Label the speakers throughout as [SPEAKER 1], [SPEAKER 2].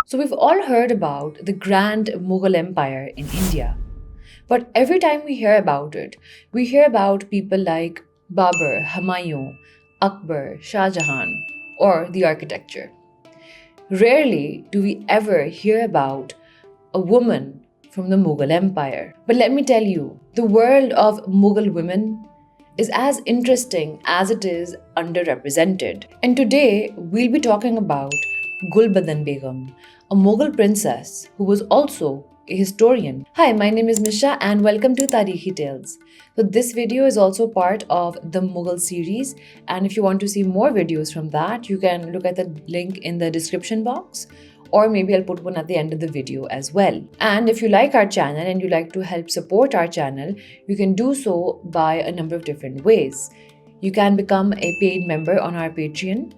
[SPEAKER 1] So we've all heard about the grand Mughal Empire in India. But every time we hear about it, we hear about people like Babur, Humayun, Akbar, Shah Jahan, or the architecture. Rarely do we ever hear about a woman from the Mughal Empire. But let me tell you, the world of Mughal women is as interesting as it is underrepresented. And today we'll be talking about Gulbadan Begum, a Mughal princess who was also a historian. Hi, my name is Misha and welcome to Tarihi Tales. So this video is also part of the Mughal series, and if you want to see more videos from that, you can look at the link in the description box, or maybe I'll put one at the end of the video as well. And if you like our channel and you like to help support our channel, you can do so by a number of different ways. You can become a paid member on our Patreon,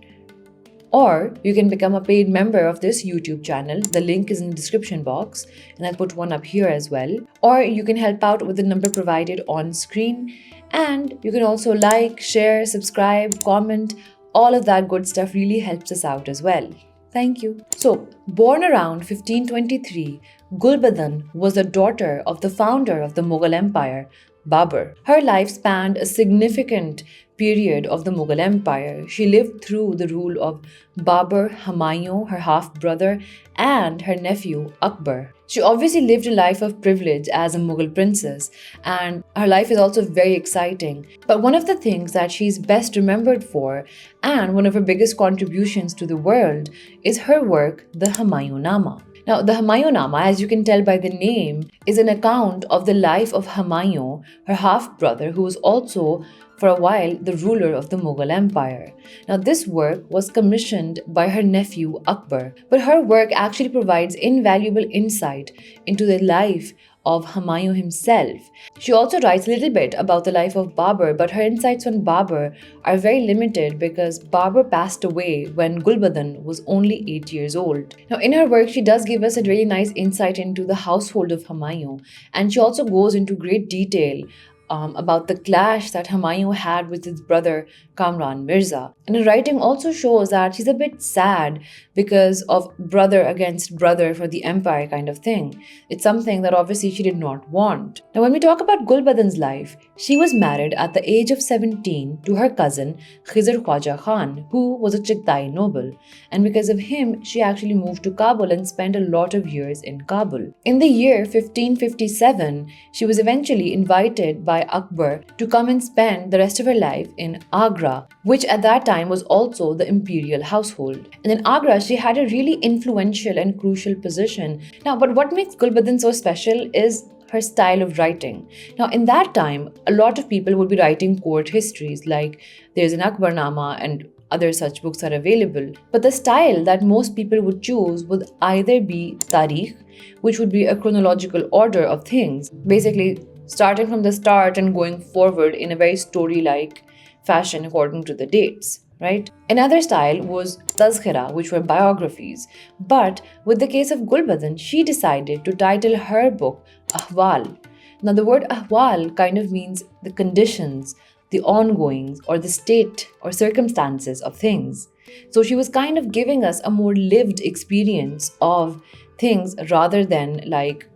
[SPEAKER 1] or you can become a paid member of this YouTube channel. The link is in the description box, and I'll put one up here as well. Or you can help out with the number provided on screen, and you can also like, share, subscribe, comment. All of that good stuff really helps us out as well. Thank you. So, born around 1523, Gulbadan was the daughter of the founder of the Mughal Empire, Babur. Her life spanned a significant period of the Mughal Empire. She lived through the rule of Babur, Humayun, her half-brother, and her nephew, Akbar. She obviously lived a life of privilege as a Mughal princess, and her life is also very exciting. But one of the things that she's best remembered for, and one of her biggest contributions to the world, is her work, the Humayun-Nama. Now, the Humayun-Nama, as you can tell by the name, is an account of the life of Humayun, her half-brother, who was also for a while the ruler of the Mughal Empire. Now, this work was commissioned by her nephew Akbar, but her work actually provides invaluable insight into the life of Humayun himself. She also writes a little bit about the life of Babur, but her insights on Babur are very limited because Babur passed away when Gulbadan was only 8 years old. Now, in her work, she does give us a really nice insight into the household of Humayun, and she also goes into great detail about the clash that Humayun had with his brother Kamran Mirza. And her writing also shows that she's a bit sad because of brother against brother for the empire kind of thing. It's something that obviously she did not want. Now, when we talk about Gulbadan's life, she was married at the age of 17 to her cousin Khizr Khwaja Khan, who was a Chagatai noble. And because of him, she actually moved to Kabul and spent a lot of years in Kabul. In the year 1557, she was eventually invited by Akbar to come and spend the rest of her life in Agra, which at that time was also the imperial household. And in Agra, she had a really influential and crucial position. Now, but what makes Gulbadan so special is her style of writing. Now, in that time, a lot of people would be writing court histories, like there's an Akbarnama and other such books are available. But the style that most people would choose would either be Tarikh, which would be a chronological order of things, basically starting from the start and going forward in a very story-like fashion according to the dates, right? Another style was Tazkira, which were biographies. But with the case of Gulbadan, she decided to title her book Ahwal. Now, the word Ahwal kind of means the conditions, the ongoings, or the state or circumstances of things. So she was kind of giving us a more lived experience of things rather than like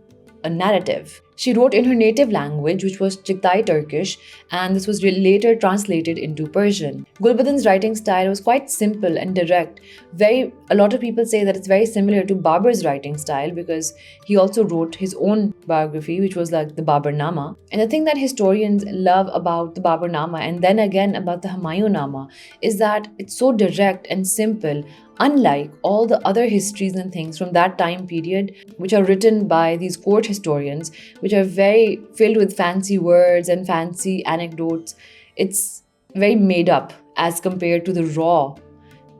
[SPEAKER 1] a narrative. She wrote in her native language, which was Chagatai Turkish, and this was later translated into Persian. Gulbadan's writing style was quite simple and direct. A lot of people say that it's very similar to Babur's writing style because he also wrote his own biography, which was like the Baburnama. And the thing that historians love about the Baburnama and then again about the Humayun-Nama is that it's so direct and simple, unlike all the other histories and things from that time period, which are written by these court historians, which are very filled with fancy words and fancy anecdotes. It's very made up as compared to the raw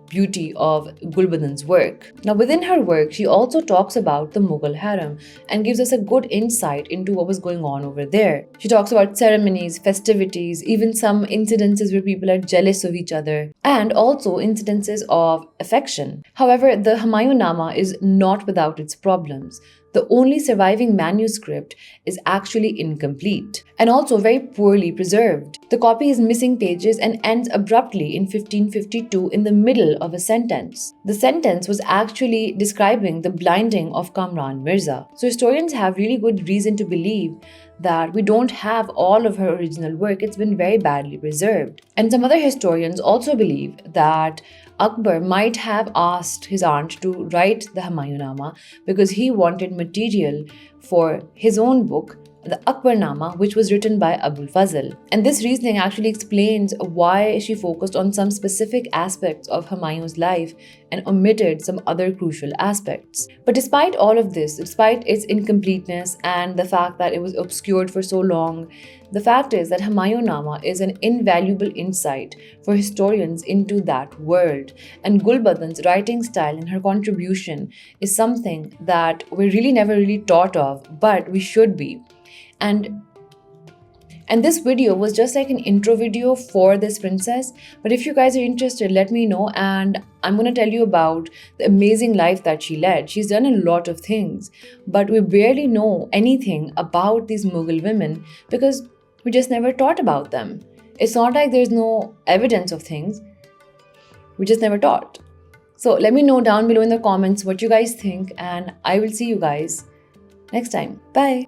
[SPEAKER 1] beauty of Gulbadan's work. Now, within her work, she also talks about the Mughal harem and gives us a good insight into what was going on over there. She talks about ceremonies, festivities, even some incidences where people are jealous of each other, and also incidences of affection. However, the Humayun-Nama is not without its problems. The only surviving manuscript is actually incomplete and also very poorly preserved. The copy is missing pages and ends abruptly in 1552 in the middle of a sentence. The sentence was actually describing the blinding of Kamran Mirza. So historians have really good reason to believe that we don't have all of her original work. It's been very badly preserved. And some other historians also believe that Akbar might have asked his aunt to write the Humayunama because he wanted material for his own book, the Akbarnama, which was written by Abul Fazl. And this reasoning actually explains why she focused on some specific aspects of Humayun's life and omitted some other crucial aspects. But despite all of this, despite its incompleteness and the fact that it was obscured for so long, the fact is that Humayunama is an invaluable insight for historians into that world. And Gulbadan's writing style and her contribution is something that we're really never really taught of, but we should be. And this video was just like an intro video for this princess. But if you guys are interested, let me know, and I'm going to tell you about the amazing life that she led. She's done a lot of things, but we barely know anything about these Mughal women because we just never taught about them. It's not like there's no evidence of things. We just never taught. So let me know down below in the comments what you guys think, and I will see you guys next time. Bye.